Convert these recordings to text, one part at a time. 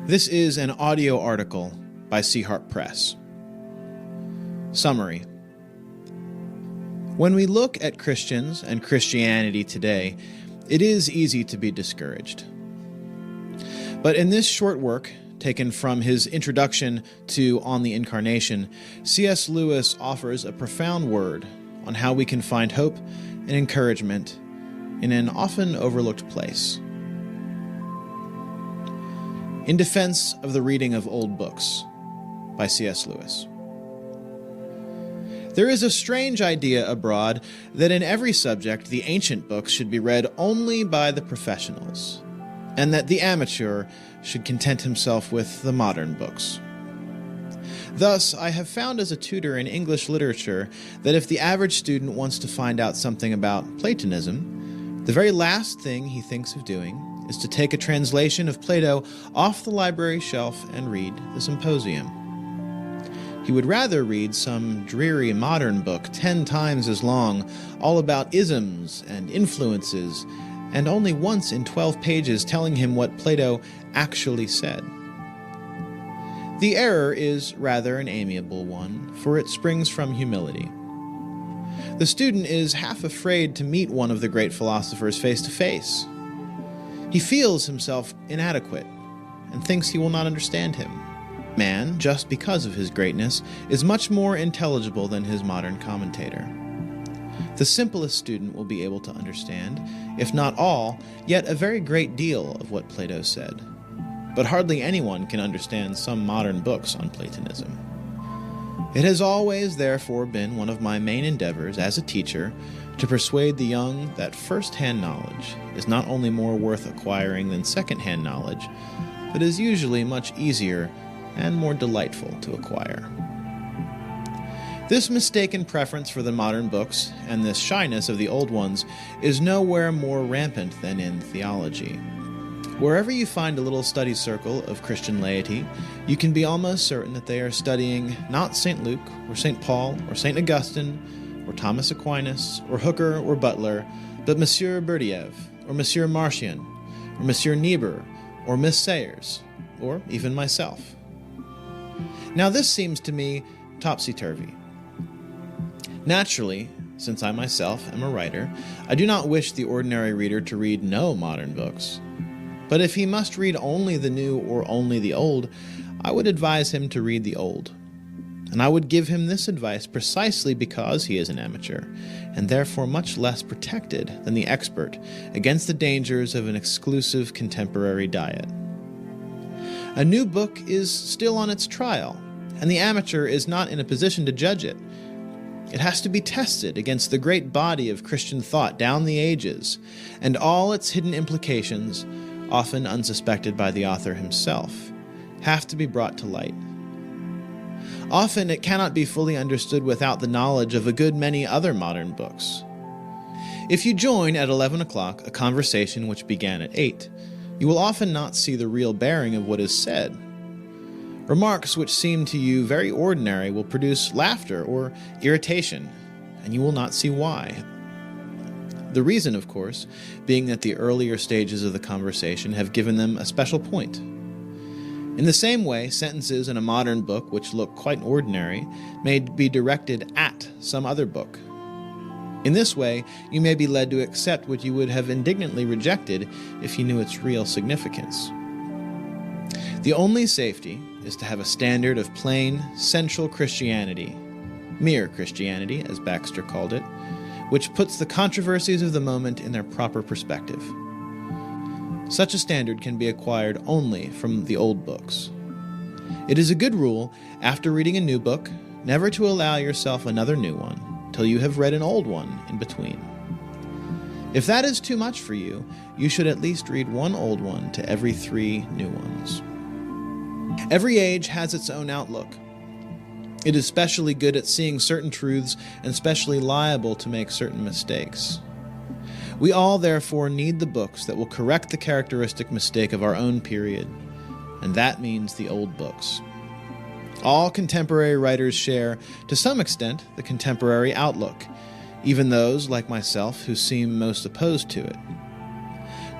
This is an audio article by Seahart Press. Summary. When we look at Christians and Christianity today, it is easy to be discouraged. But in this short work, taken from his introduction to On the Incarnation, C.S. Lewis offers a profound word on how we can find hope and encouragement in an often overlooked place. In Defense of the Reading of Old Books by C.S. Lewis. There is a strange idea abroad that in every subject the ancient books should be read only by the professionals, and that the amateur should content himself with the modern books. Thus, I have found as a tutor in English literature that if the average student wants to find out something about Platonism, the very last thing he thinks of doing is to take a translation of Plato off the library shelf and read the Symposium. He would rather read some dreary modern book 10 times as long, all about isms and influences, and only once in 12 pages telling him what Plato actually said. The error is rather an amiable one, for it springs from humility. The student is half afraid to meet one of the great philosophers face to face. He feels himself inadequate and thinks he will not understand him. Man, just because of his greatness, is much more intelligible than his modern commentator. The simplest student will be able to understand, if not all, yet a very great deal of what Plato said. But hardly anyone can understand some modern books on Platonism. It has always, therefore, been one of my main endeavors as a teacher to persuade the young that first-hand knowledge is not only more worth acquiring than second-hand knowledge, but is usually much easier and more delightful to acquire. This mistaken preference for the modern books and this shyness of the old ones is nowhere more rampant than in theology. Wherever you find a little study circle of Christian laity, you can be almost certain that they are studying not St. Luke or St. Paul or St. Augustine or Thomas Aquinas or Hooker or Butler, but Monsieur Berdiev or Monsieur Marcion or Monsieur Niebuhr or Miss Sayers or even myself. Now this seems to me topsy-turvy. Naturally, since I myself am a writer, I do not wish the ordinary reader to read no modern books. But if he must read only the new or only the old, I would advise him to read the old. And I would give him this advice precisely because he is an amateur, and therefore much less protected than the expert against the dangers of an exclusive contemporary diet. A new book is still on its trial, and the amateur is not in a position to judge it. It has to be tested against the great body of Christian thought down the ages, and all its hidden implications, often unsuspected by the author himself, have to be brought to light. Often it cannot be fully understood without the knowledge of a good many other modern books. If you join at 11 o'clock a conversation which began at 8, you will often not see the real bearing of what is said. Remarks which seem to you very ordinary will produce laughter or irritation, and you will not see why. The reason, of course, being that the earlier stages of the conversation have given them a special point. In the same way, sentences in a modern book which look quite ordinary may be directed at some other book. In this way, you may be led to accept what you would have indignantly rejected if you knew its real significance. The only safety is to have a standard of plain, central Christianity, mere Christianity, as Baxter called it, which puts the controversies of the moment in their proper perspective. Such a standard can be acquired only from the old books. It is a good rule, after reading a new book, never to allow yourself another new one till you have read an old one in between. If that is too much for you, you should at least read one old one to every 3 new ones. Every age has its own outlook. It is specially good at seeing certain truths and specially liable to make certain mistakes. We all, therefore, need the books that will correct the characteristic mistake of our own period, and that means the old books. All contemporary writers share, to some extent, the contemporary outlook, even those, like myself, who seem most opposed to it.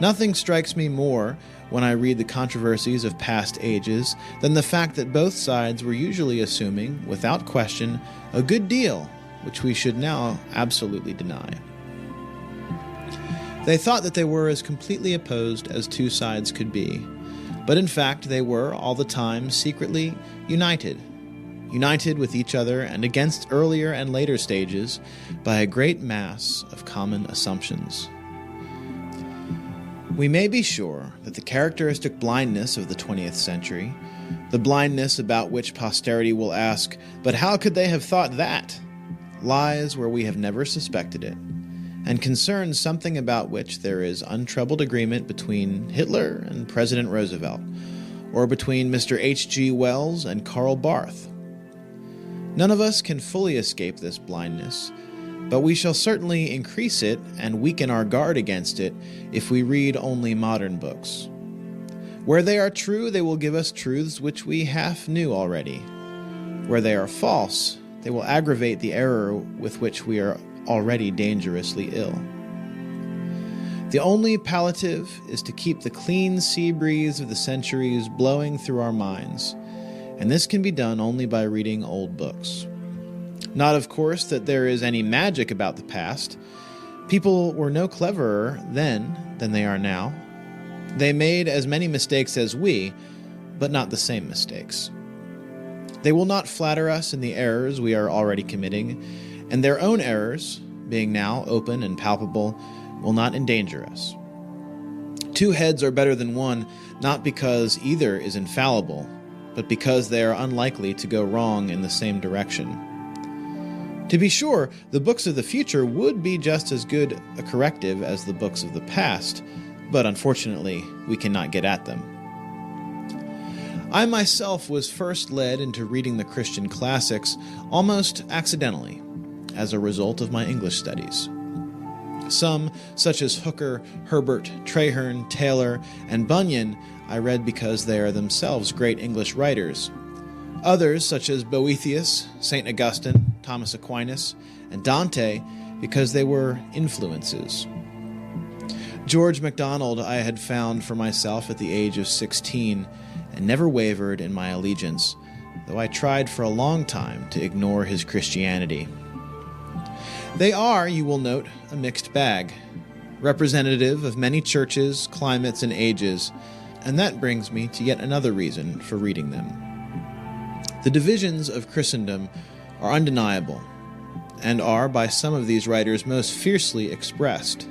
Nothing strikes me more when I read the controversies of past ages than the fact that both sides were usually assuming, without question, a good deal, which we should now absolutely deny. They thought that they were as completely opposed as two sides could be, but in fact they were, all the time, secretly united with each other and against earlier and later stages by a great mass of common assumptions. We may be sure that the characteristic blindness of the 20th century, the blindness about which posterity will ask, "But how could they have thought that?" lies where we have never suspected it, and concerns something about which there is untroubled agreement between Hitler and President Roosevelt, or between Mr. H.G. Wells and Karl Barth. None of us can fully escape this blindness, but we shall certainly increase it and weaken our guard against it if we read only modern books. Where they are true, they will give us truths which we half knew already. Where they are false, they will aggravate the error with which we are already dangerously ill. The only palliative is to keep the clean sea breeze of the centuries blowing through our minds, and this can be done only by reading old books. Not, of course, that there is any magic about the past. People were no cleverer then than they are now. They made as many mistakes as we, but not the same mistakes. They will not flatter us in the errors we are already committing, and their own errors, being now open and palpable, will not endanger us. Two heads are better than one, not because either is infallible, but because they are unlikely to go wrong in the same direction. To be sure, the books of the future would be just as good a corrective as the books of the past, but unfortunately, we cannot get at them. I myself was first led into reading the Christian classics almost accidentally, as a result of my English studies. Some, such as Hooker, Herbert, Traherne, Taylor, and Bunyan, I read because they are themselves great English writers. Others, such as Boethius, St. Augustine, Thomas Aquinas, and Dante, because they were influences. George MacDonald I had found for myself at the age of 16, and never wavered in my allegiance, though I tried for a long time to ignore his Christianity. They are, you will note, a mixed bag, representative of many churches, climates, and ages, and that brings me to yet another reason for reading them. The divisions of Christendom are undeniable, and are by some of these writers most fiercely expressed.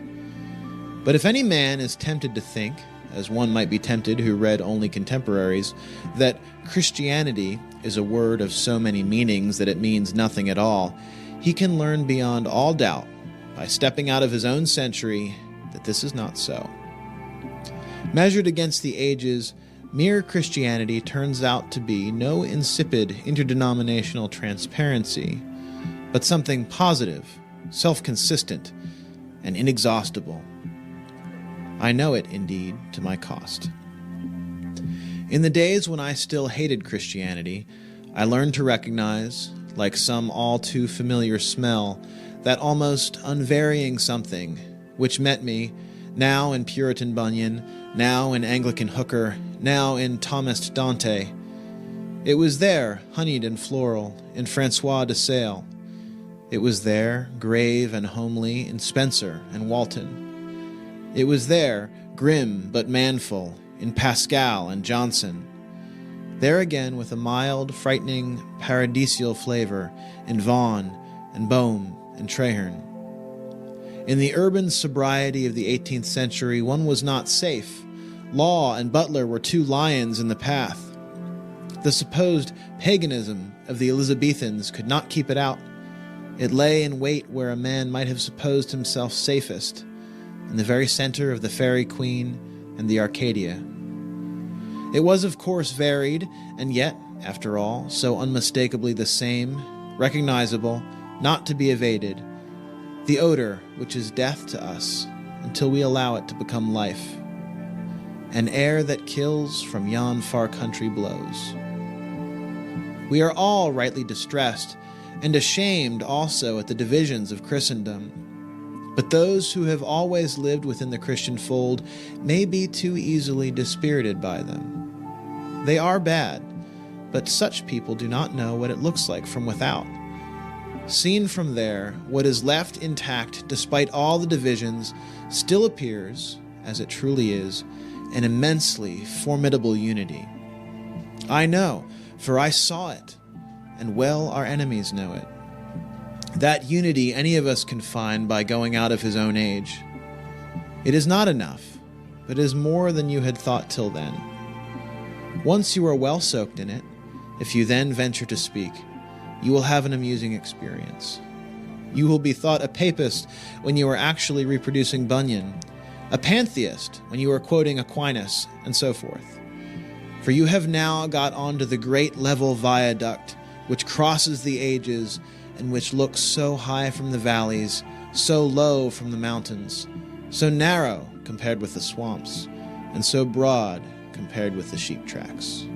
But if any man is tempted to think, as one might be tempted who read only contemporaries, that Christianity is a word of so many meanings that it means nothing at all, he can learn beyond all doubt, by stepping out of his own century, that this is not so. Measured against the ages, mere Christianity turns out to be no insipid interdenominational transparency, but something positive, self-consistent, and inexhaustible. I know it, indeed, to my cost. In the days when I still hated Christianity, I learned to recognize, like some all too familiar smell, that almost unvarying something which met me, now in Puritan Bunyan, now in Anglican Hooker, now in Thomist Dante. It was there, honeyed and floral, in Francois de Sales. It was there, grave and homely, in Spencer and Walton. It was there, grim but manful, in Pascal and Johnson. There again, with a mild, frightening, paradisial flavor, in Vaughan and Boehme and Traherne. In the urban sobriety of the 18th century, one was not safe. Law and Butler were two lions in the path. The supposed paganism of the Elizabethans could not keep it out. It lay in wait where a man might have supposed himself safest, in the very center of the Fairy Queen and the Arcadia. It was, of course, varied, and yet, after all, so unmistakably the same, recognizable, not to be evaded, the odor which is death to us until we allow it to become life. An air that kills from yon far country blows. We are all rightly distressed, and ashamed also at the divisions of Christendom. But those who have always lived within the Christian fold may be too easily dispirited by them. They are bad, but such people do not know what it looks like from without. Seen from there, what is left intact despite all the divisions still appears, as it truly is, an immensely formidable unity. I know, for I saw it, and well our enemies know it. That unity any of us can find by going out of his own age. It is not enough, but is more than you had thought till then. Once you are well soaked in it, if you then venture to speak, you will have an amusing experience. You will be thought a papist when you are actually reproducing Bunyan, a pantheist when you are quoting Aquinas, and so forth. For you have now got onto the great level viaduct which crosses the ages and which looks so high from the valleys, so low from the mountains, so narrow compared with the swamps, and so broad compared with the sheep tracks.